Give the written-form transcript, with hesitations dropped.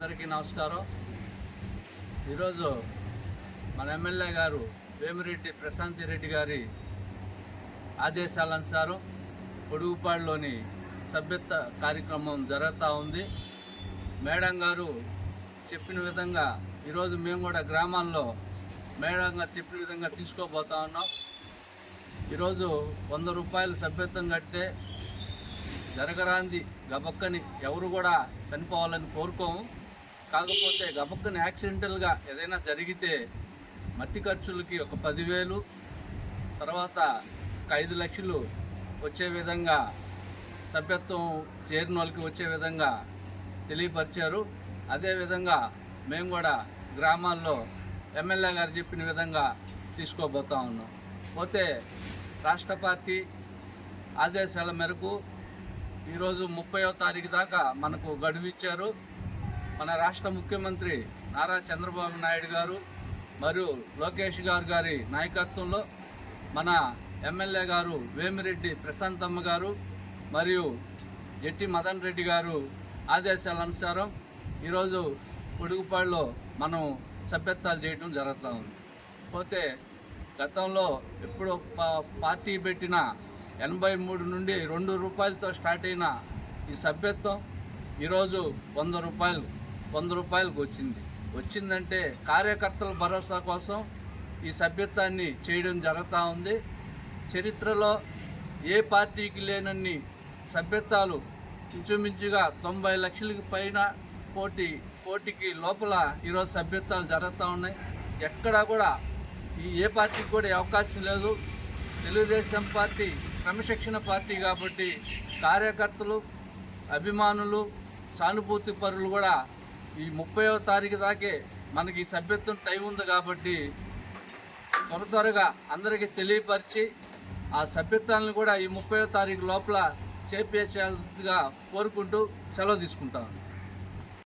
అందరికీ నమస్కారం. ఈరోజు మన ఎమ్మెల్యే గారు వేమిరెడ్డి ప్రశాంతి రెడ్డి గారి ఆదేశాలనుసారం పొడుగుపాడులోని సభ్యత్వ కార్యక్రమం జరుగుతూ ఉంది. మేడం గారు చెప్పిన విధంగా ఈరోజు మేము కూడా గ్రామాల్లో మేడం గారు చెప్పిన విధంగా తీసుకోబోతా ఉన్నాం. ఈరోజు 100 రూపాయలు సభ్యత్వం కడితే జరగరాంది గబక్కని ఎవరు కూడా చనిపోవాలని కోరుకోము. కాకపోతే గబక్కని యాక్సిడెంటల్గా ఏదైనా జరిగితే మట్టి ఖర్చులకి ఒక 10,000, తర్వాత ఒక 5 లక్షలు వచ్చే విధంగా సభ్యత్వం చేరిన వాళ్ళకి వచ్చే విధంగా తెలియపరిచారు. అదేవిధంగా మేము కూడా గ్రామాల్లో ఎమ్మెల్యే గారు చెప్పిన విధంగా తీసుకోబోతా ఉన్నాం. పోతే రాష్ట్ర పార్టీ ఆదేశాల మేరకు ఈరోజు 30వ తారీఖు దాకా మనకు గడువు ఇచ్చారు. మన రాష్ట్ర ముఖ్యమంత్రి నారా చంద్రబాబు నాయుడు గారు మరియు లోకేష్ గారి నాయకత్వంలో మన ఎమ్మెల్యే గారు వేమిరెడ్డి ప్రశాంతమ్మ గారు మరియు జట్టి మదన్ రెడ్డి గారు ఆదేశాల అనుసారం ఈరోజు పొడుగుపాడులో మనం సభ్యత్వాలు చేయడం జరుగుతూ ఉంది. పోతే గతంలో ఎప్పుడు పార్టీ పెట్టిన 83 నుండి 2 రూపాయలతో స్టార్ట్ అయిన ఈ సభ్యత్వం ఈరోజు 100 రూపాయలకు వచ్చిందంటే కార్యకర్తల భరోసా కోసం ఈ సభ్యత్వాన్ని చేయడం జరుగుతూ ఉంది. చరిత్రలో ఏ పార్టీకి లేనన్ని సభ్యత్వాలు ఇంచుమించుగా 90 లక్షలకి పైన కోటికి లోపల ఈరోజు సభ్యత్వాలు జరుగుతూ ఉన్నాయి. ఎక్కడా కూడా ఏ పార్టీకి కూడా అవకాశం లేదు. తెలుగుదేశం పార్టీ క్రమశిక్షణ పార్టీ కాబట్టి కార్యకర్తలు, అభిమానులు, సానుభూతి పరులు కూడా ఈ 30వ తారీఖు దాకే మనకి సభ్యత్వం టైం ఉంది కాబట్టి త్వరగా అందరికీ తెలియపరిచి ఆ సభ్యత్వాలను కూడా ఈ 30వ తారీఖు లోపల చేపేసేందుగా కోరుకుంటూ సెలవు తీసుకుంటాను.